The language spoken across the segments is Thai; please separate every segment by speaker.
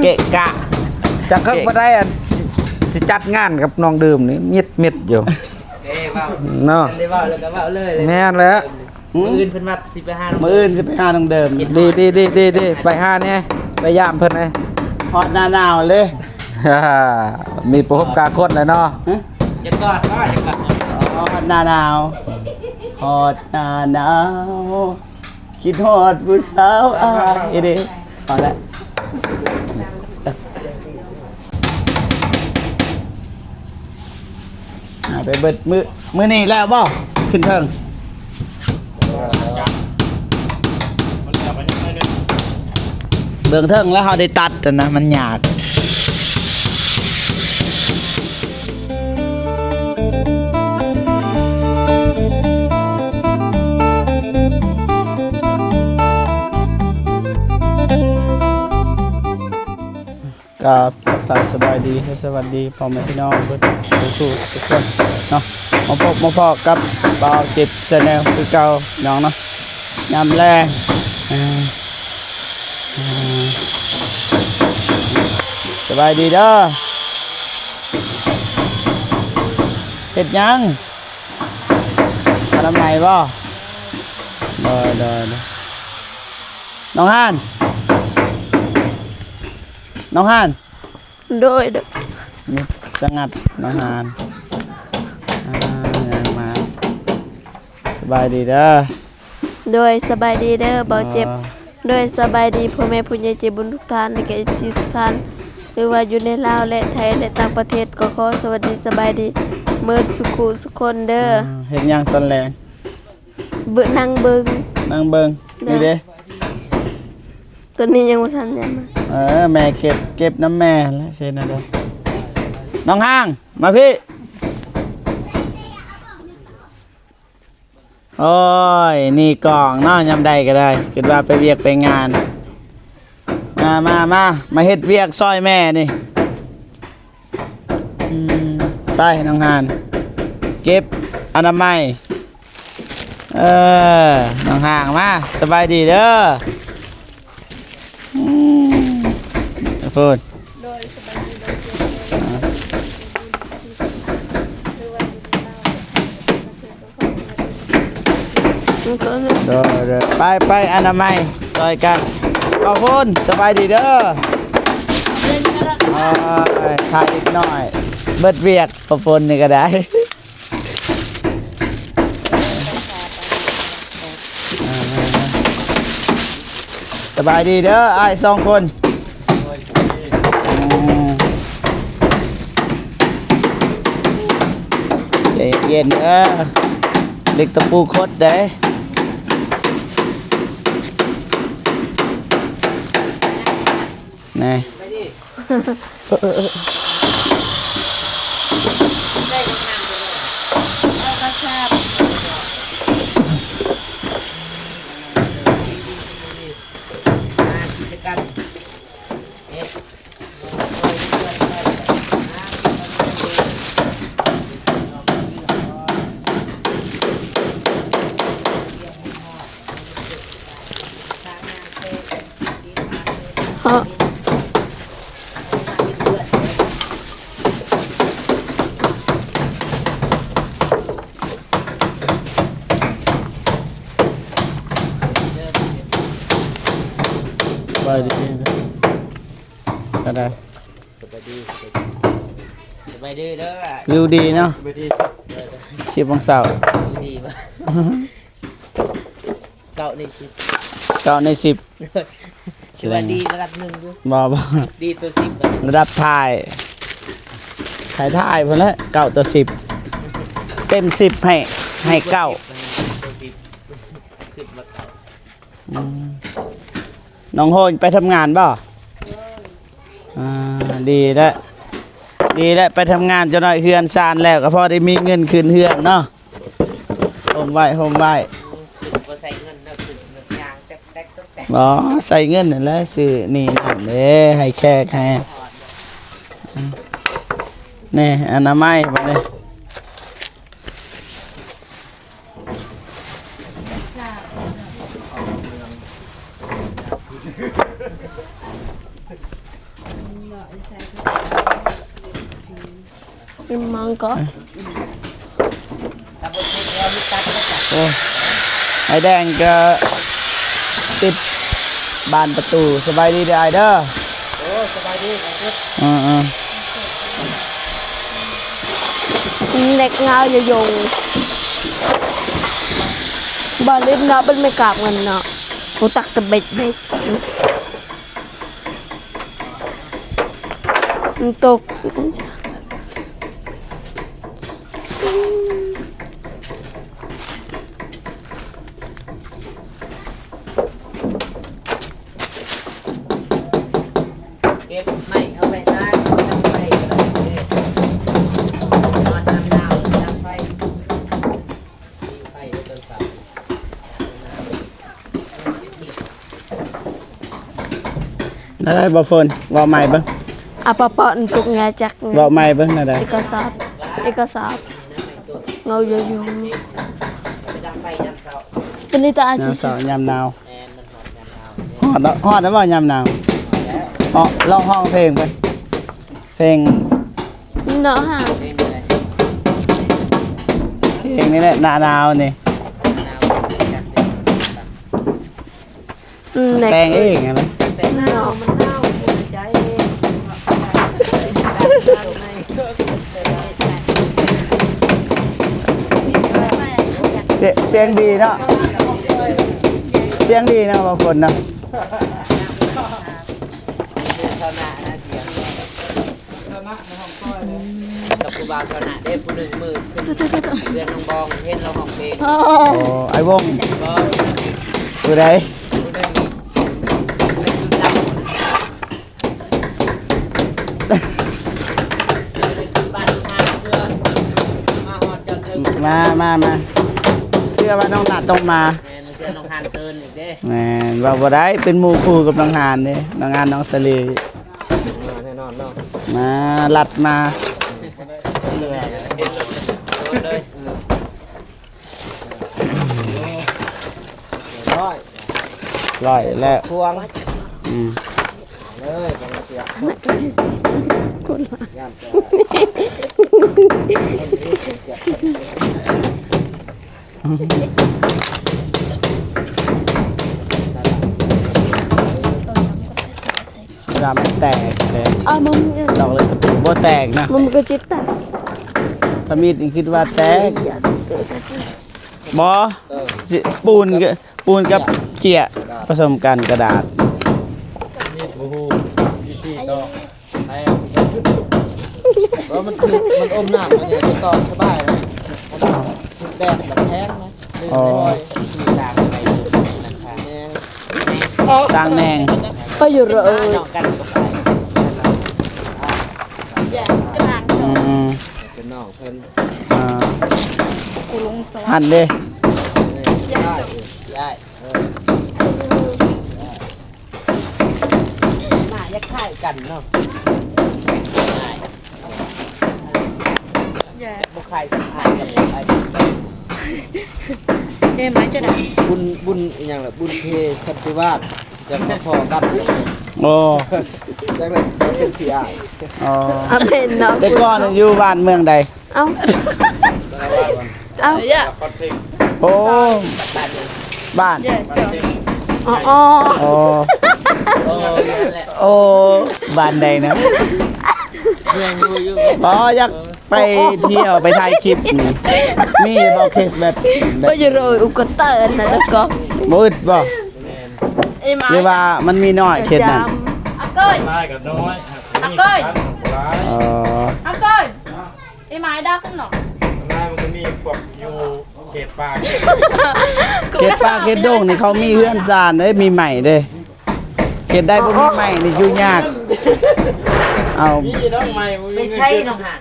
Speaker 1: เกะกะ
Speaker 2: จังเขาบ่ได้อันสิจัดงานกับน้องดื่มนี่เม็ดอยู่เนาะ
Speaker 3: ได้เว้าแล้วก็เว้าเลย
Speaker 2: แม่นแล้ว
Speaker 3: มื้ออื่นเพิ่นว่าสิไปหา
Speaker 1: มื้ออื่นสิไปหาน้องเดิม
Speaker 2: ดีไปหาเนี่ยไปยามเพิ่นเลย
Speaker 1: ฮอดหน้าหนาวเลย
Speaker 2: มีประสบการณ์คนเลยเนาะ
Speaker 3: จะกอดว่าจะกอด
Speaker 1: ฮอดหน้าหนาวฮอดหน้าหนาวคิดฮอดผู้สาวอ้ายเด้เอาละไปเบิดมื้อนี้แล้วบ่ขึ้นเทิงเบิ่งเทิงแล้วเฮาได้ตัดแต่นะมันยากกับสบายดีสวัสดีพ่อแม่พี่น้องทุกคนเนาะมาพบกับบ่าวจิบแนลคือเก่าน้องเนาะยามแรงสบายดีเด้อเฮ็ดยังทำไงบ่เด้อน้องฮัน
Speaker 4: โดย
Speaker 1: นี่สงัดน้องฮานยังมาสบายดีเด้อ
Speaker 4: โดยสบายดีเด้อเบาเจ็บโดยสบายดีพ่อแม่ผู้ใหญ่ใจบุญทุกท่านและก็ชีทุกท่านหรือว่าอยู่ในลาวและไทยและต่างประเทศก็ขอสวัสดีสบายดีเมื่อสุขคนเด้อ
Speaker 1: เห็นยังตอนแรง
Speaker 4: นั่งเบิ่ง
Speaker 1: นี่เด้
Speaker 4: ตัวนี้ยังบ่ทันยังมา
Speaker 1: แม่เก็บน้ำแม่แล้วเช่นนั่นเด้อน้องห้างมาพี่โอ้ยนี่กล่องเนาะยำใดก็ได้คิดว่าไปเวียกไปงานมาเฮ็ดเวียกซอยแม่นี่ไปน้องหานเก็บอนามัยน้องห่างมาสบายดีเด้อพูดเด้อไปอนามัยซอยกันขอบคุณสบายดีเด้อถ่ายอีกหน่อยเบิดเวียกขอบคุณนี่ก็ได้สบายดีเด้อไอ้สองคนใจเย็นเด้อเล็กตะปูคดเด้นี่สบายดีก็ได้
Speaker 3: สบายดีเด้อ
Speaker 1: วิวดีเนาะชีพของสาว
Speaker 3: ดีป่ะเก่าใน10สวัสดีระดับ1อยู่
Speaker 1: บ่
Speaker 3: ดีตัว10
Speaker 1: ระดับถ่ายพอแล้วเก่าตัว10เต็ม10ให้เก้า
Speaker 3: ขึ้นมาเก่า
Speaker 1: น้องโฮนไปทำงานบ่ดีแล้วไปทำงานจะหน่อยเฮือนซานแล้วก็พอได้มีเงินคืนเฮือนเนาะโฮมไว้
Speaker 3: ก็ใส่เงินแล้วขึ้นยางแตก
Speaker 1: บ่ใส่เงินนั่นแหละซื้อนี่นั่นเด้ให้แขกให้นี่อนามัยบัดนี้
Speaker 4: มังก็
Speaker 3: ถ้าบ่เฮ็ดแล้วมีตัดก็จ้ะ
Speaker 1: โอ้ไอแดงก็ติดบานประตูสบายดีเด้อไอเด้อ
Speaker 3: โอ้สบายดีครับ
Speaker 1: อือ
Speaker 4: เด็กเงาอย่ายงบาลินเนาะเป็นไม่กลับกันเนาะกูตักตะเบ็ดมันตก
Speaker 3: เก็บไม่เอาไปได้เอาไปก็ได้เด้นอนน้ำดาวน้ำไฟมีไฟต้นเสา
Speaker 1: ได้บ่ฝนเว้าใหม่เบิ่ง
Speaker 4: อะปะปะนตุกงาจัก
Speaker 1: เว้าใหม่เบิ่งนั่นได้
Speaker 4: เอกสารเงาอย่ายง
Speaker 3: ไปดังไฟดังเสา
Speaker 4: เป็นลิตาอาชี
Speaker 1: ยาม
Speaker 4: พ
Speaker 1: เสาร์ยามหนาว
Speaker 3: แอนมันหอมยามดาว
Speaker 1: ฮอดแล้วบ่ยามหนาวลองห้องเพลงไปเพลง
Speaker 4: เนาะฮะ
Speaker 3: เล่นอะไร
Speaker 1: เพลงนี้แหละหน้าหนาวนี่
Speaker 3: ดาวจัดเต็ม
Speaker 4: เด็ก
Speaker 1: แต่งเองอะนะ
Speaker 3: เป็น
Speaker 4: เนาะ
Speaker 3: มันเน่าใจ
Speaker 1: เสียงดีเนาะเสียงดีนะบ่ฝนเนาะ
Speaker 3: ชาวนานะเสียงกับผู้บ่าวชาวนาได้ผู้หนึ่งมือขึ้นเดือนน้องบองเห็นเราของเพลง
Speaker 4: โอ้
Speaker 1: โอ้ไอ้วง
Speaker 3: บอง
Speaker 1: ผู้ใด
Speaker 3: ผู้หนึ่งเป็นจุดดำบ้านทางเพื่อมาหอดจอดเทิง
Speaker 1: มาเชื่อว่าน้องหนาดต้องมา
Speaker 3: แม่นเพื่อนน้องฮานเซิร์นอีกเด้
Speaker 1: แหม่ว่าบ่ได้เป็นหมู่คู่กับน้องหานเด้น้องหานน้องสลี
Speaker 3: แน่นอนเนาะ
Speaker 1: มาลัดมา
Speaker 3: เห็นรถเลย
Speaker 1: ร้อยแล้ว
Speaker 3: พวง
Speaker 1: อืม
Speaker 3: เลยจังเสียย่านจะ
Speaker 1: เวลามันแตกเลย
Speaker 4: อ่ะมึง
Speaker 1: ดอกเลยกระตุกบ่แตกนะ
Speaker 4: มึงก็จิตตา
Speaker 1: สมิธนี่คิดว่าแตกบ่สิปูนกับเจียผสมกันกระดาษ
Speaker 3: ว่ามันคือมันอมน้ำมันเนี่ยตอนสบายนะแดดแบบแห้งนะลื่นเลยขี่ตามไปนะคะแห้ง
Speaker 1: สร้างแนง
Speaker 4: ไปอยู่เลย
Speaker 3: นอกกันก็ไป
Speaker 1: อืม
Speaker 3: เป็นนอกเพิ่น
Speaker 1: อ่าหั่นเด้
Speaker 3: ได้ได้มายักษ์ข่ายกันเนาะบุคคลสัมผัสกันไป
Speaker 4: เจ๊ไม้จะได้
Speaker 3: บุญอย่างละบุญเพสันติวาสจะมาพอกัน
Speaker 1: โอ้
Speaker 3: จังเลยเป็นพี่อ้าย
Speaker 1: อ๋อ
Speaker 4: อ่ะเป็นเนาะ
Speaker 1: แต่ก่อนน่ะอยู่บ้านเมืองใด
Speaker 4: เอ้าเอ้า
Speaker 1: โอ้บ้าน
Speaker 4: อ๋ออ๋อ
Speaker 1: โอ้
Speaker 3: โอ้แหละ
Speaker 1: โอ้บ้านใดนะ
Speaker 3: เมืองอยู่
Speaker 1: อ๋ออยากไปเที่ยวไปถ่ายคลิปนี่มีบ่เคสแบบแบ
Speaker 4: ไป
Speaker 1: บ
Speaker 4: อยู่เลยอุกเตอร์นะแล้วก็
Speaker 1: มืดบ่
Speaker 4: ไอ้ไม้
Speaker 1: หรือว่ามันมีน้อยเคสนั้น
Speaker 4: อ่ะก้อย
Speaker 5: ได้กับน้อย
Speaker 4: อ่ะก้อย
Speaker 5: ร้าย
Speaker 1: อ๋อ
Speaker 4: อ่ะก้อยไอ้ไม้ดักหนอ
Speaker 5: ร้ายมันก็มีพวกอยู่เขตป่า
Speaker 1: เคสป้าเคสโด่งนี่เขามีเฮือนซานเด้มีใหม่เด้เคสได้บ่มีใหม่นี่ยุ่งยากเอา
Speaker 5: พี่น้องใหม่
Speaker 3: ไม่ใช่น้องห่าง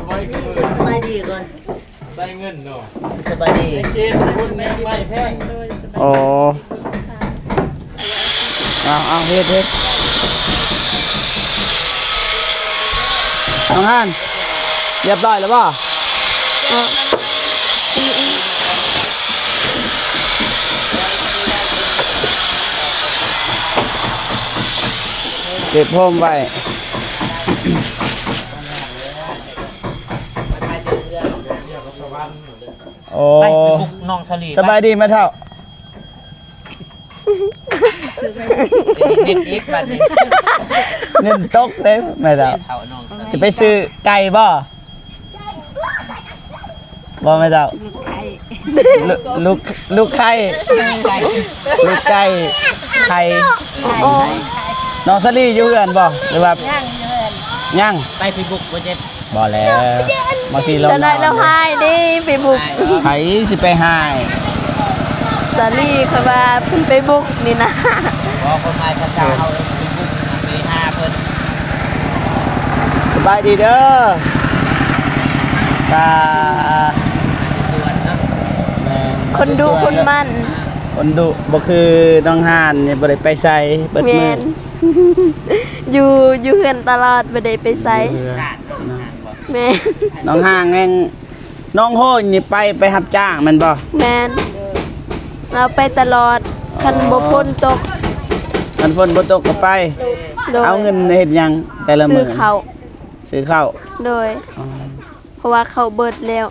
Speaker 5: ไว้คือมือ
Speaker 3: สบายดีก่อน
Speaker 5: ใส่เงินเนาะ
Speaker 3: สบายดี
Speaker 5: เขตคุณแม่ไม่แพง
Speaker 1: โอ้เอาเฮ็ดน้องฮันเรียบร้อยแล้วบ่เก็บพรมไว้ โอ้
Speaker 2: ไปบุกน้องสลี
Speaker 1: สบายดีไหมเท่า
Speaker 2: เน็ตอีกบัดนี้
Speaker 1: เงินตกเด้แม่เท่า
Speaker 2: เท่าน้องสลี
Speaker 1: จะไปซื้อไก่บ่บ่แม่เท่าลูกไข่ลูกไก่ไข่น้องสลีอยู่เฮือนบ่หรือว่ายัง
Speaker 2: ไปบุกบ่เจ็บ
Speaker 1: บ่แล้วบางทีเรา
Speaker 4: จะได้แล้วให้ดิไปบุก
Speaker 1: ไผสิไปหาย
Speaker 4: สาลีเขาว่าเพิ่นไปบุกนี่นะ
Speaker 2: พอคนมาช้าๆเฮาไปบุกไปหาเพิ่น
Speaker 1: สบายดีเด้อตา
Speaker 2: ส่วนเนาะ
Speaker 1: แม่
Speaker 4: คนดูคนมัน
Speaker 1: คนดุบ่คือน้องห่านนี่บ่ได้ไปใส่เบิด
Speaker 4: แม
Speaker 1: มื้อน
Speaker 4: อยู่เฮือนตลอดบ่ได้ไปไส
Speaker 2: ขาดเนาะ
Speaker 4: แม่น
Speaker 1: น้องห่างแงน้องโหยนี่ไปรับจ้างแมันบ่
Speaker 4: แม่นเราไปตลอดคันบ่พ้นตก
Speaker 1: มันฝนบ่ตกก็ไป
Speaker 4: โดย
Speaker 1: เอาเงินเฮ็ดหยังแต่ละ
Speaker 4: ซื้
Speaker 1: มื้
Speaker 4: อ
Speaker 1: อ
Speaker 4: ข้าว
Speaker 1: ซื้อข้าว
Speaker 4: โดย
Speaker 1: อ๋อ
Speaker 4: เพราะว่าเขาวเบิดแล้ว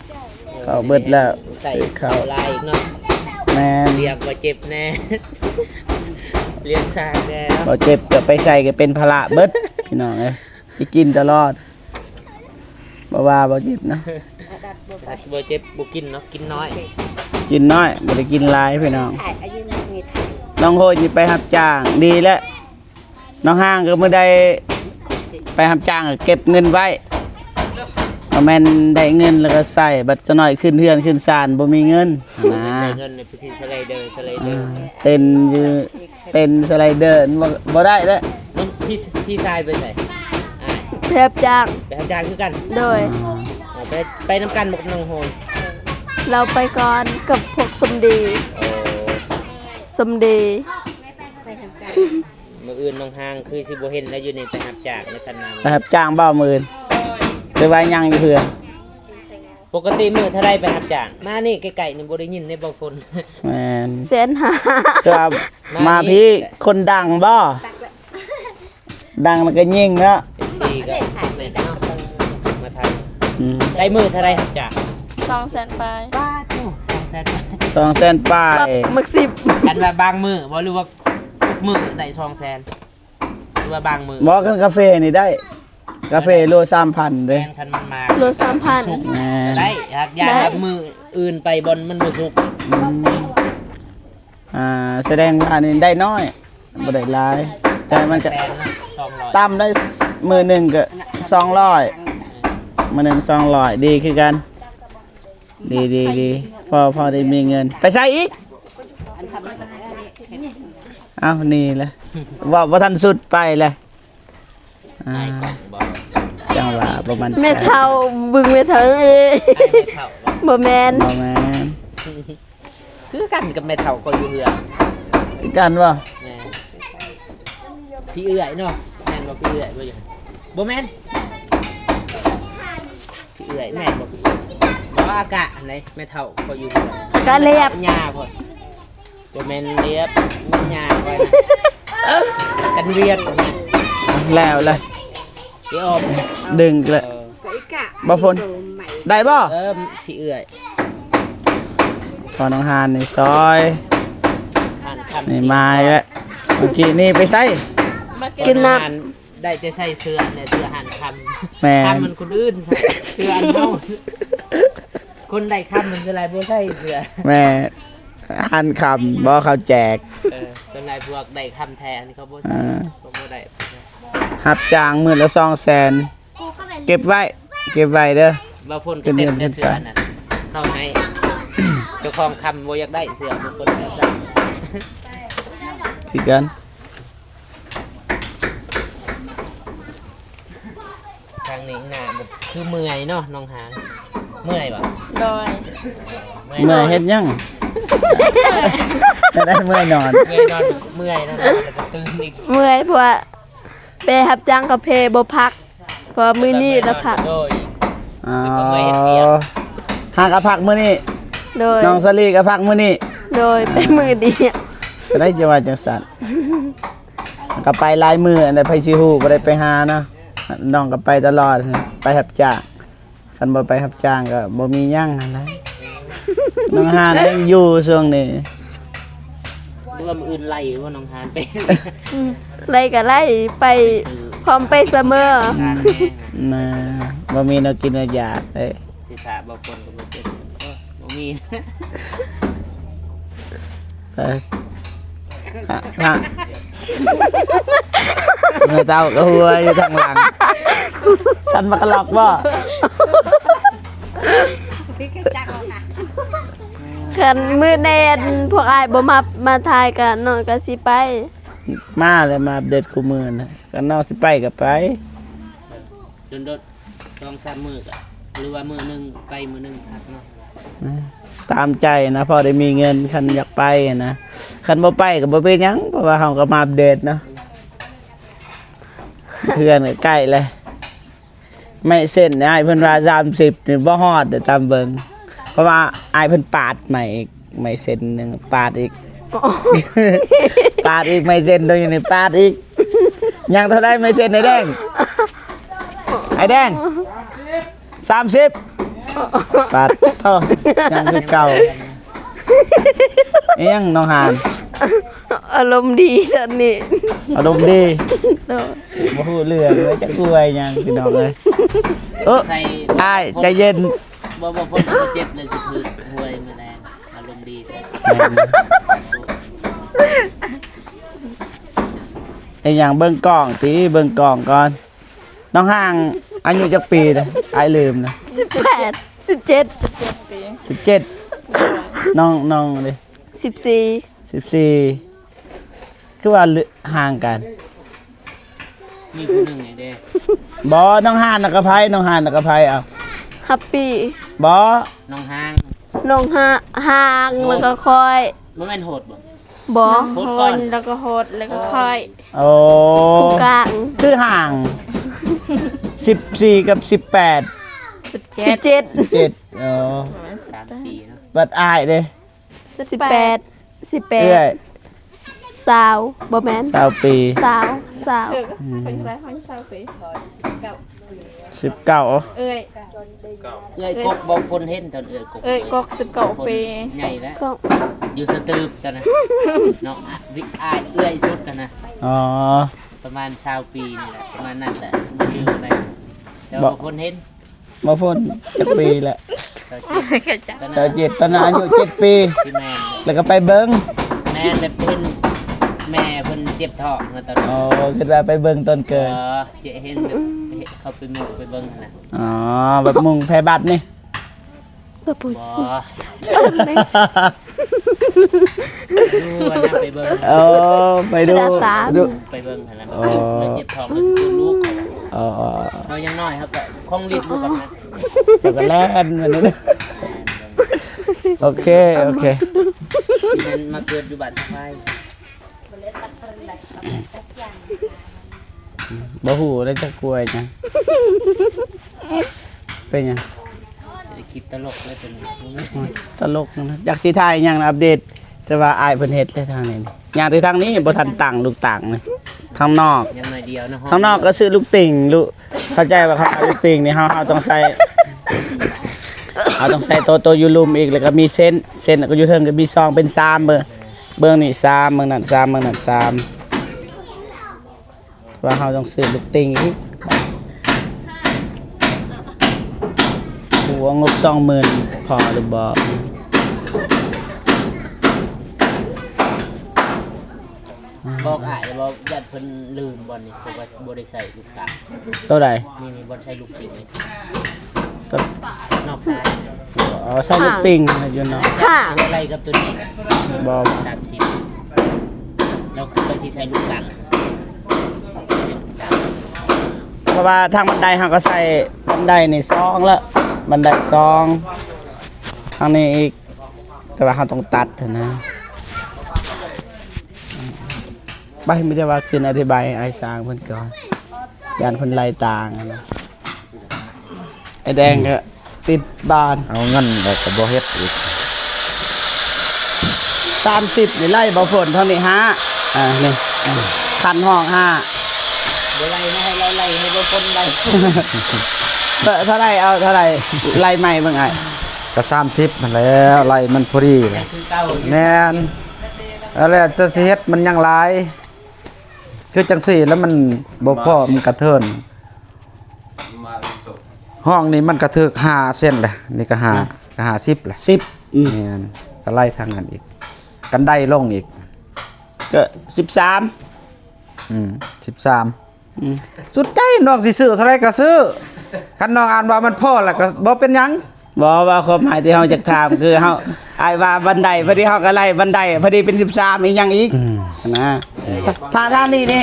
Speaker 1: ข้าวเบิดแล้ว
Speaker 2: ใส่
Speaker 1: ซื้อข้า
Speaker 2: ข้าว วลายอีกเนาะ
Speaker 1: แม่น
Speaker 2: เรียกบ่เจ็บแน่ เรียนสร้างแน่
Speaker 1: บ่เจ็บก็ไปใส่ก็เป็นภาระเบิดพี่น้องเอ้ยสิกินตลอดบ่ว่าบ่เจ็บนะ
Speaker 2: บ่เจ็บบ่กินเนาะกินน้อย
Speaker 1: กินน้อยบ่ได้กินหลายพี่น้องน้องโหยนี่ไปรับจ้างดีแล้วน้องห้างก็มื้อใดไปรับจ้างก็เก็บเงินไว้บ่แม่นได้เงินแล้วก็ใส่บัดจะน้อยขึ้นเฮือนขึ้นศาลบ่มีเงินนะ
Speaker 2: ได้เงินในพิธีสไลเดอร์สไลเดอร์
Speaker 1: เต้นอยู่เต้นสไลเดอร์บ่ได้แล้ว
Speaker 2: มันพี่ชายไปไหนอ่า
Speaker 4: แทบจ้าง
Speaker 2: ไปทำจานคือกัน
Speaker 4: โดย
Speaker 2: ไปน้ำกันบอกน้องโฮน
Speaker 4: เราไปก่อนกับพวกสมดี
Speaker 2: โอ้
Speaker 4: สมดี
Speaker 2: มืออื่นน้องหางคือสิบ่เห็นแล้วอยู่ในไปทำจากในคันนา
Speaker 1: นะครับจ้างบ่หมื่นหรือว่ายังอยู่เพื่อน
Speaker 2: ปกติมือเท่าไรไปทำจากมานี่ไกลๆนี่บ่ได้ยินในบ่ฝน
Speaker 1: แม่น
Speaker 4: แสนหา
Speaker 1: คือว่ามาพี่คนดังบ่ดังแล้วก็ยิ่งเนาะ
Speaker 2: เป็นซีก็แม่นเนาะมาท
Speaker 1: อืม
Speaker 2: ำได้มือเท่าไรทำจาก
Speaker 4: 200,000ปลาย
Speaker 1: 200,000ป้าย
Speaker 4: มัก10
Speaker 2: กันว่าบางมือบ่หรือว่าทุกมือได้200,000หรือว่าบางมือ
Speaker 1: บ่กันกาแฟนี่ได้ กาแฟโล 3,000เด้
Speaker 2: แม่นคันมันมา
Speaker 4: โล3,000
Speaker 2: สุก
Speaker 1: แม่น
Speaker 2: ได้หากยาครับมืออื่นไปบนมันบ่สุก
Speaker 1: แสดงว่านี่ได้น้อยบ่ได้หลาย แต่มันก็
Speaker 2: แสนนะ200
Speaker 1: ต่ำได้มือหนึงก็200มื้อหนึง200ดีคือกัน ดีพอได้มีเงิน ไปใส่อีกอ้าวนี่แหละว่าบ่ทันสุดไปเลยอ่า
Speaker 2: ได้กล่องบ่
Speaker 1: จังหวะประมาณ
Speaker 4: แม่เฒ่าบึงแม่เฒ่าเอ้ย
Speaker 2: ได้ไม่เท่าบ่
Speaker 4: บ่แม่น
Speaker 1: บ่แม่น
Speaker 2: คือกันกับแม่เท่าก็อยู่เรือ
Speaker 1: คือกันบ่
Speaker 2: แม่พี่เอื้อยเนาะแม่นบ่พี่เอื้อยบ่อยู่บ่แม่นพี่เอื้อยแม่นบ่พี่เอื้อยบ่อากะอันไหนแม่เท่าก็อยู่เรือก
Speaker 4: ะเรียบ
Speaker 2: หญ้าพ่นบ่แม่นเรียบหญ้าไว้นะกันเรียบนะ
Speaker 1: แล้วเลย
Speaker 2: พี่ออม
Speaker 1: ดึงเลยบ่ฝนได้บ่
Speaker 2: พี่เอื้อย
Speaker 1: พอน้องหานนี่ซอย
Speaker 2: อ่านคำ
Speaker 1: นี่มาอีกแล้วเมื่อกี้นี่ไปใส่
Speaker 4: กินน้ำ
Speaker 2: อ่าได้แต่ใส่เสื้อเนี่ยเสื้อหันคำ
Speaker 1: แม่
Speaker 2: คำมันคนอื่นใส่เสื้ออันเฮาคนได้คำมันจะไรบ่ใส่เสื้อ
Speaker 1: แม่หันคำบ่เขาแจก
Speaker 2: ส่วนใหญ่พวกได้คำแทนเขาบ่ใส่
Speaker 1: อ่า
Speaker 2: เขาบ่ได้
Speaker 1: หับจ้างมื้อละ200,000เก็บไว้เด้อ
Speaker 2: บางคนก็เต็มแต่เสื้อนั่นเข้าให้เจ้าของคำบ่อยากได้เสื้อบางคนก็ใส่
Speaker 1: คือกัน
Speaker 2: ทางนี้หน้ามันคือเมื่อยเนาะน้องหางเมื่อยบ่
Speaker 4: โดย
Speaker 1: เมื่อยเฮ็ดหยังได้เมื่อยนอน
Speaker 2: เมื่อยนอนเมื่อยนะแล้วก็ตื่นอีก
Speaker 4: เมื่อยเพราะว่าไปรับจ้างกับเพบ่พัก เพราะว่ามื้อนี้แล้วพัก
Speaker 2: โดย
Speaker 1: อ๋อ
Speaker 2: เมื่อยเฮ็ดเวียก
Speaker 1: หากะพักมื้อนี้
Speaker 4: โดย
Speaker 1: น้องสลีก็พักมื้อนี้
Speaker 4: โดยไปมื้อเดียว
Speaker 1: ก็ได้จะว่าจังซั่นก็ไปหลายมื้ออันใดไผสิฮู้บ่ได้ไปหานะ น้องก็ไปตลอดไปรับจ้างคันบ่ไปรับจ้างก็บ่มีหยังอะไรน้องหานยังอยู่ช่วงนี้
Speaker 3: รวมอื่นไล่ว่าน้องหานเป็น
Speaker 4: ไล่ก็ไล่ไปพร้อมไปเสมอ
Speaker 3: งานแม่
Speaker 1: นะบ่มีแนวกินแนวอยากเอ้ย
Speaker 3: สิถาบางคนก็บ่เป็นบ่มี
Speaker 1: เอ้ยฮะเมื่อเจ้าก็หัวอยู่ทางหลังสันมากระลอกบ่
Speaker 4: คันมื้อแน่นพวกอ้ายบ่มาถ่ายกันน้องก็สิไป
Speaker 1: มาเลยมาอัปเดตคู่มือนะกันนอกสิไปก็ไป
Speaker 3: จนโดด2-3มื้อก็หรือว่ามื้อหนึงไปมื้อหนึงพักเนาะ
Speaker 1: ตามใจนะพอได้มีเงินคันอยากไปนะคันบ่ไปก็บ่เป็นหยังเพราะว่าเฮาก็มาอัปเดตเนาะเพื่อนก็ใกล้เลยไม่เส้นเนี่ยอ้ายเพิ่นว่า30นี่บ่ฮอดเด้อตามเบิ่งเพราะว่าอ้ายเพิ่นปาดใหม่อีกไม่เส้นหนึงปาดอีก ปาดอีกไม่เส้นตรงนี้ปาดอีกยังเท่าได้ไม่เส้นไอ้แดงไอ้แดง30ปาดเท่ายังคือเก่าเอียงน้องหาน
Speaker 4: อารมณ์ดีตอนนี้
Speaker 1: อารมณ์ดี
Speaker 4: เนาะ
Speaker 1: บ่ฮู้เรื่องเลยจะกล้วยหยังพี่น้องเอ้ยเออ
Speaker 3: ใส่
Speaker 1: อ้ายใจเย็น
Speaker 3: บ่พ้นบ่เจ็บเลยสิคือหวยมื้อแรงอารมณ์ดีใช่
Speaker 1: ไอ้หยังเบิ่งกล้องติเบิ่งกล้องก่อนน้องห่างอายุจักปีนะอ้ายลืมนะ
Speaker 4: 18 17
Speaker 1: 17น้องดิ
Speaker 4: 14
Speaker 1: 14คือว่าห่างกัน
Speaker 3: มีผู้หนึงนี่เด้
Speaker 1: บ่น้องห่านน่ะกะไผน้องห่านน่ะกะไผเอา
Speaker 4: ฮัปปี้
Speaker 1: บ่
Speaker 3: น้องห้าง
Speaker 4: น้องห่างแล้วก็คอย
Speaker 3: บ่แม่นโหดบ่
Speaker 4: บ่
Speaker 3: โหดก่อน
Speaker 6: แล้วก็โหดแล้วก็ค่อย
Speaker 1: โอ้
Speaker 4: ผู้กลาง
Speaker 1: คือห่าง14กับ18
Speaker 4: 17
Speaker 1: 73
Speaker 3: ปีเนาะ
Speaker 1: บัดอ้ายเด้
Speaker 4: 18
Speaker 1: เอื้อย
Speaker 4: 18สาวบ่แม่น
Speaker 1: 20ปี
Speaker 4: สาว
Speaker 6: เป็นไรห้องเศร้าไป
Speaker 1: 19
Speaker 6: เอ้ย
Speaker 3: เอ้ยกบบ่คนเห็นตอนเอ้ยกบ
Speaker 6: กอก19 ปี
Speaker 3: ใหญ่แล้ว
Speaker 4: ก็
Speaker 3: อยู่สตืบตอนนั้นน้องวิอายเอื้อยสุดกันนะ
Speaker 1: อ๋อ
Speaker 3: ประมาณ20 ปีนี่แหละประมาณนั้นแหละบ่ชื่ออะไรแต่ว่าคนเห็น
Speaker 1: มาพ้นจักปีแหละ
Speaker 3: ตอนนั้น
Speaker 1: 27ตอนนั้นอายุ7ปี
Speaker 3: ที่แม่น
Speaker 1: แล้วก็ไปเบิ่ง
Speaker 3: แม่แต่เพิ่นแม่เพิ่นเจ็บท้องนะตอนนั้น
Speaker 1: อ๋อคือว่าไปเบิ่งตอนเกิด
Speaker 3: เจ๊เห็นแบบเขาไปหมู่ไปเบิ่งหั่นน่ะ
Speaker 1: อ๋อแบบมุงแพร่บัตรนี่
Speaker 4: กระปุก
Speaker 3: บ่ดูว่านะไปเบิ่ง
Speaker 1: เออไปดูดู
Speaker 3: ไปเบิ่งหั่นน่ะ
Speaker 1: อ๋อ
Speaker 3: แล้วเจ็บท้องแล้วสิเกิดลูกเขาว่า
Speaker 1: อ๋อ
Speaker 3: เรายังน้อยครับก็คงรีดอยู่กับนั้น
Speaker 1: จักรแล่นอันนี้นะโอเคโอเค
Speaker 3: ที่นั้นมาเกิดอยู่บ้านไฟ
Speaker 1: บ่หูได้จักกล้วยจังเป็นหยัง
Speaker 3: คลิปตลกเลยเป็น
Speaker 1: ตลกนะอยากสิถ่ายหยังนะอัปเดตแต่ว่าอายเพิ่นเฮ็ดเลยทางนี้นี่อย่างที่ทางนี้บ่ทันตั้งลูกตั้งเลยทางนอก
Speaker 3: ยังหน่อยเดียวนะ
Speaker 1: ข้างนอกก็ซื้อลูกติ่งลูกเข้าใจว่าเขาเอาลูกติ่งนี่เขาต้องใส่เอาต้องใส่โตยูรุมอีกแล้วก็มีเส้นก็อยู่เทิงก็มีซองเป็น3เบิ่งนี่3เบิ่งนั่น3เบิ่งนั่น3ว่าเขาต้องซื้อลูกติ่งอีกหัวงบ 20,000พอหรือบ่
Speaker 3: บอกอ้ายบอกญาติเพิ่นลืมบ่นี่เพราะว่าบ่ได้ใส่ลูกตา
Speaker 1: ตัวใด
Speaker 3: นี่บ่ใช้ลูกติ่งนี่
Speaker 1: ตัวน
Speaker 3: อกซ้าย
Speaker 1: อ๋อใส่ลูกติ่งอยู่เนาะ
Speaker 4: ห่าง
Speaker 3: อะไรกับตัวนี้
Speaker 1: บ่
Speaker 3: 30แล้วคือไปสิใช้ลูกตัง
Speaker 1: เพราะว่าทางบันไดเขาก็ใส่บันไดนี่2แล้วบันได2ทางนี้อีกแต่ว่าเขาต้องตัดนะไปไม่ได้ว่าคืนอธิบายให้ไอ้สร้างเพิ่นก่อนยานเพิ่นไล่ต่างอะนะไอ้แดงก็ติดบ้าน
Speaker 2: เอาเงินแล้วก็บ่เฮ็ดอีก
Speaker 1: 30นี่ไล่บ่ฝนเท่านี้ฮะนี่คันห้อง5
Speaker 3: บ่ไล่นะให้ไล่ให้บ่คนไล่
Speaker 1: เท่าไหรเอาเท่าไหรไล่ใหม่บ้างไง
Speaker 2: ก็30มันแล้วไล่มันพอดีเลยแม่นอะไรจะสิเฮ็ดมันยังหลายคือจังซี่แล้วมันบ่พอมันกระเทินห้องนี้มันกระเทึก5เส้นเลยนี่ก็5ก็50แหละ
Speaker 1: 10
Speaker 2: แม่นก็ไล่ทางนั้นอีกกันได้ลงอีก
Speaker 1: ก็13
Speaker 2: 13สุดใจน้องสิซื้อเท่าไรก็ซื้อคันน้องอ่านว่ามันพอแล้วก็บ่เป็นหยัง
Speaker 1: บอกว่าความหมายที่เฮาจะถามคือเฮาอายว่าบันไดพอดีเฮาก็ไล่บันไดพอดีเป็น13อีกหยังอีกนะทางนี้นี่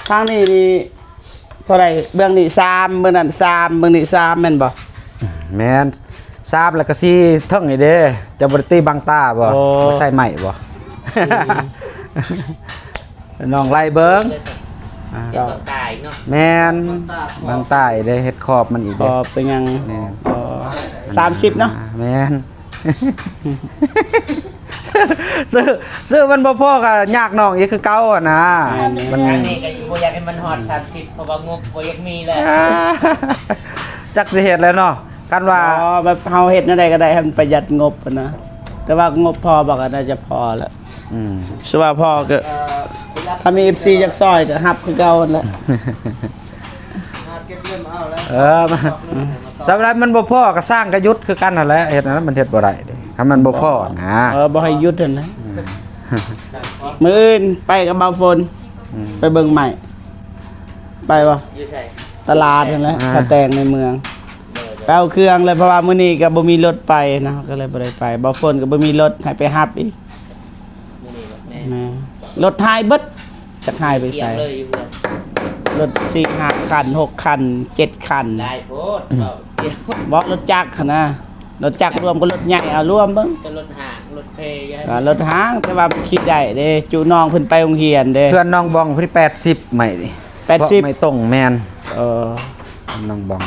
Speaker 1: ทางนี้นี่เท่าไหร่เบื้องนี้3เบื้องนั้น3เบื้องนี้3แม่นบ่
Speaker 2: แม่นทราบแล้วก็สิเทิงนี่เด้จะบ่ได้ตีบังตาบ่บ่ใส่ไม้บ่ น้องไล่เบิ่ง
Speaker 1: ก็
Speaker 2: แม่นบางใต้ได้เฮ็ดขอบมันอีก
Speaker 1: พ
Speaker 2: เด้
Speaker 1: อเป็นหยัง
Speaker 2: แม่น
Speaker 1: 30เนาะ
Speaker 2: แม่น ซื้อมันบ่พอก็ยากน้องอีกคือเก่าอ่ะนะมัน
Speaker 7: ทางนี้ก็บ่อยากให้มันฮอด30เพราะว่างบบ่อยากมีเลย
Speaker 2: จักสิเฮ็ดแล้วเนาะกันว่า
Speaker 1: อ๋อแบบเฮาเฮ็ดนั่นใดก็ได้ให้มันประหยัดงบอะนะแต่ว่างบพอบอกก็น่าจะพอแล้ว
Speaker 2: อืม
Speaker 1: สว่าพอก็ถ้ามี FC จักซอยก็ฮับคือเก่านั่นแหละ
Speaker 3: เก็บเงินมาเอาแล้ว
Speaker 2: เออมาสำหรับมันบ่พอก็สร้างกระยุทธ์คือกันนั่นแหละเฮ็ดอันนั้นมันเฮ็ดบ่ได้เด้คันมันบ่พอนะ
Speaker 1: บ่ให้หยุดนั่นนะมื้ออื่นไปกับบ่าวฝนไปเบิ่งใหม่ไปบ่
Speaker 7: อยู่ใส่
Speaker 1: ตลาดนั่นแหละถ้าแต่งในเมืองไปเอาเครื่องเลยเพราะว่ามื้อนี้ก็บ่มีรถไปนะก็เลยบ่ได้ไปบ่าวฝนก็บ่มีรถให้ไปรับอีก
Speaker 7: มื้อนี้แม่
Speaker 1: นะรถหายเบิดจักหายไป
Speaker 7: เกี่ย
Speaker 1: ใส่
Speaker 7: วเลยอยู่เพื่อน
Speaker 1: รถ4-5 คัน 6 คัน 7 คัน
Speaker 7: ได้โพดเว้าเกี่ยว
Speaker 1: บอกรถจักรนะรถจักรรวมกับรถใหญ่เอารวมเบิ่ง
Speaker 7: จะรถห่างรถเพยย
Speaker 1: ก็รถห้างแต่ว่ามันคิดได้เด้จูน้องเพิ่นไปโรงเรียนเด้
Speaker 2: เพื่อนน้องบองพี่80ใหม่ดิ
Speaker 1: 80
Speaker 2: ไม่ตรงแม่น
Speaker 1: เออ
Speaker 2: น้องบอง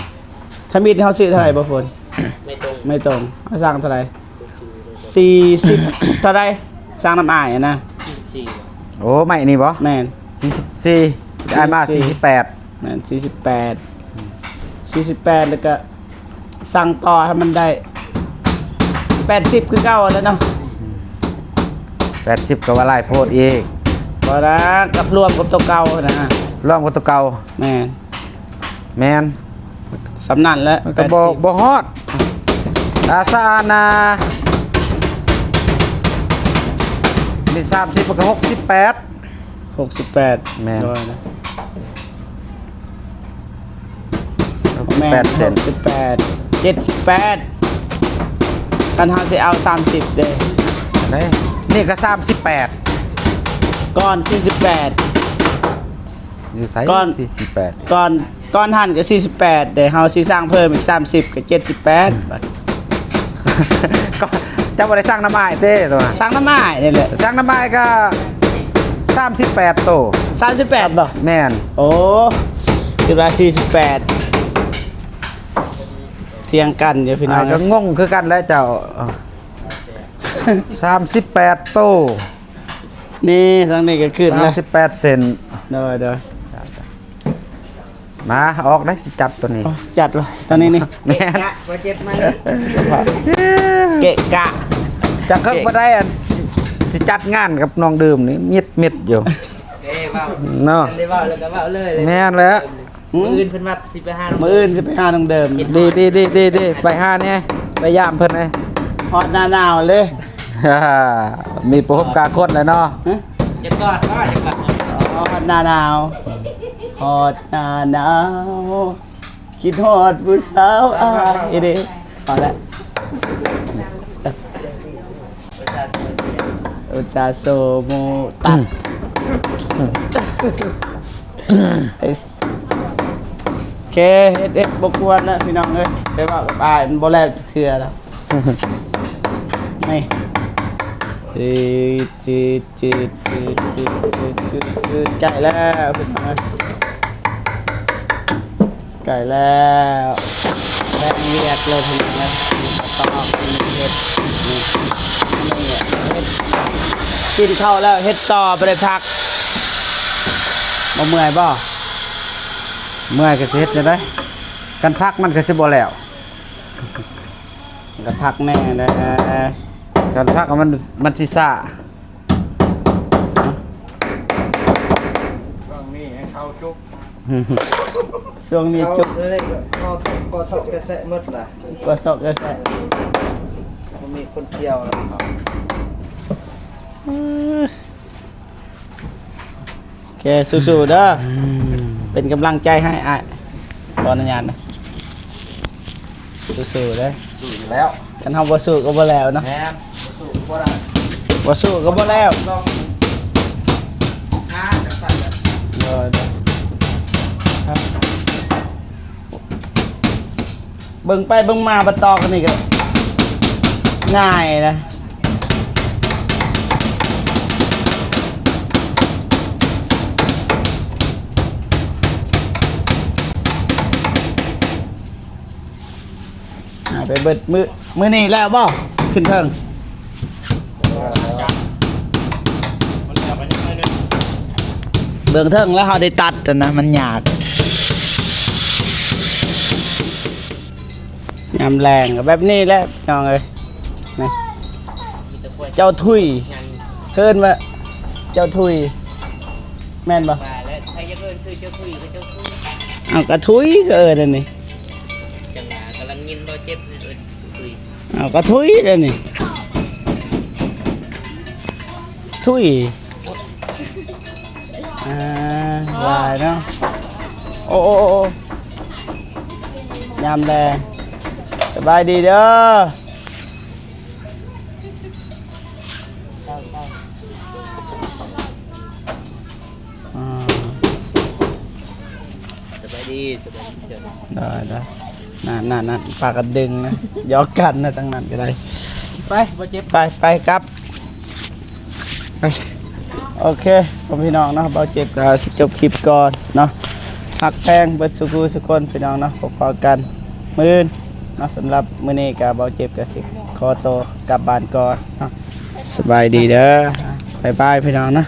Speaker 1: ถ้ามีดเฮาซื้อเท่าไหร่บ่ฝน
Speaker 7: ไม่ตรง
Speaker 1: ไม่ตรงเฮาสั่งเท่าไหร่40เท่าไหร่สั่งน้ำอ้ายอะนะ
Speaker 7: 4
Speaker 2: โอ้ใหม่นี่บ่
Speaker 1: แม่น
Speaker 2: 44ได้มา48
Speaker 1: แม่น48แล้วก็สั่งต่อให้มันได้80คือเก่าแล้วเนาะ
Speaker 2: 80ก็ว่าหลายโพดอีก
Speaker 1: บ่นะกับรวมกับตัวเก่านะ
Speaker 2: รวมกับตัวเก่า
Speaker 1: แม่น
Speaker 2: แม่น
Speaker 1: สำนั่นแล้ว
Speaker 2: มันก็บ่ฮอดอาซานานี่30มันก็68
Speaker 1: 68
Speaker 2: แม่น
Speaker 1: ร้อยนะ แม่
Speaker 2: 8เซน
Speaker 1: 68 78คันเฮาสิเอา30เด้
Speaker 2: ได้นี่ก็38
Speaker 1: ก้อน48
Speaker 2: อยู่ไส
Speaker 1: ก้อน
Speaker 2: 48
Speaker 1: ก้อนหั่นก็48เด้เฮาสิสร้างเพิ่มอีก30ก็78บัด
Speaker 2: ก็จะบ่ได้สร้างน้ำไม้เต้ตัวน่ะ
Speaker 1: สร้างน้ำไม้นี่แหละ
Speaker 2: สร้างน้ำไม้ก็38โต
Speaker 1: 38บ่
Speaker 2: แม่น
Speaker 1: โอ้คือว่า48เที่ยงกันเดี๋ยวพี่น้อง
Speaker 2: ก็งงคือกันแล้วเจ้า38โต
Speaker 1: นี่ทางนี้ก็ขึ้นแล้ว
Speaker 2: 38เซน
Speaker 1: เด้อ
Speaker 2: มาออกได้สิจัดตัวนี้
Speaker 1: จัดว่ะตอนนี้นี่
Speaker 2: แม่น
Speaker 7: บ่เจ็บมัน
Speaker 1: เกะกะ
Speaker 2: จักเคิกบ่ได้อันสิจัดงานกับน้องดื่มนี่มิดอยู่
Speaker 7: เด้เว้า
Speaker 2: เนาะ
Speaker 7: ได้เว้าแล้วก็เว้าเลย
Speaker 2: แม่นแล้ว
Speaker 7: มื้ออื่นเพิ่นว่าสิไปหา
Speaker 1: มื้ออื่นสิไปหาทางเดิม
Speaker 2: ดีไปหาเนี่ยไปยามเพิ่นเลย
Speaker 1: ฮอดหน้าหนาวเลย
Speaker 2: มีประสบการณ์คนเลยเนาะ
Speaker 1: ฮะ
Speaker 7: จะกอดว่าจะกอด
Speaker 1: ฮอดหน้าหนาวฮอดหน้าหนาวคิดฮอดผู้สาวอายเด้พอแล้วอุตส่าห์โซโมตัดโอเคเฮ็ดบ่กวนแล้วพี่น้องเอ้ยแต่ว่าแบบอ่านบ่แล้วจักเทื่อแล้วนี่จืดใกล้แล้วพี่น้องเอ้ยใกล้แล้วแรงเรียกเลยพี่น้องเอ้ยต่อเฮ็ดนี่เฮ็ดกินข้าวแล้วเฮ็ดต่อบ่ได้พักบ่เมื่อยบ่
Speaker 2: เมื่อยก็สิเฮ็ดจังได๋กันพักมันก็สิบ่แล้ว
Speaker 1: ก็พักแน่นะ
Speaker 2: กันพักมันสิซ่า
Speaker 5: ช่วงนี้ให้เข้าจุก
Speaker 1: ช่วงนี้
Speaker 3: เอา
Speaker 1: จุก
Speaker 3: เลยก็สอบกระแสหมดล่ะ
Speaker 1: ก็สอกก็ใส่
Speaker 3: มันมีคนเที่ยวแล้วครับ
Speaker 1: โอเคสู้ๆเด้อเป็นกำลังใจให้อ้ายขออนุญาตนะสู้ๆเด้อ
Speaker 2: สู้อยู่แล้ว
Speaker 1: คันเฮาบ่สู้ก็บ่แล้วเนาะ
Speaker 2: แม่นสู้บ่ได้
Speaker 1: บ่สู้ก็บ่แล้ว
Speaker 2: ลองจังซั่นแหละ
Speaker 1: ครับเบิ่งไปเบิ่งมาบัดตอกันนี่ก็ง่ายนะไปเบิดมื้อนี้แล้วบ่ขึ้นเทิง
Speaker 5: มันจะไปยังไงเนี่ย
Speaker 1: เบื้องเทิงแล้วเขาได้ตัดแต่นะมันยากยำแรงก็แบบนี้แหละน้องเอ้ยนี่
Speaker 7: มีแตะกล้วย
Speaker 1: เจ้าทุย
Speaker 7: ยัง
Speaker 1: เคินว่าเจ้าทุยแม่นบ่
Speaker 7: มาแล้วใครจะเอิ้นชื่อเจ้าคุยก็เจ้าคุย
Speaker 1: เอากระทุยก็นั่นนี่
Speaker 7: จังหวะกำลังยินบ่เจ็บเนี่ยเอิ้นคุย
Speaker 1: เอากระทุยนั่นนี่ทุยลายเนาะโอ้ยำแรงสบายดีเด้อ อ่า
Speaker 7: สบายดีเจ้า
Speaker 1: ได้นั่นปากกันดึงนะยอกกันนะตั้งนั้นก็ได้
Speaker 7: ไปบ่เจ็บ
Speaker 1: ไปครับไปโอเคผมพี่น้องเนาะเบาเจ็บก็สิจบคลิปก่อนเนาะหักแพงเบิดสุกูสุคนพี่น้องเนาะพอๆกันมื้อเนาะสำหรับมื้อนี้ก็เบาเจ็บก็สิขอตัวกลับบ้านก่อนเนาะสบายดีเด้อบ๊ายบายพี่น้องเนาะ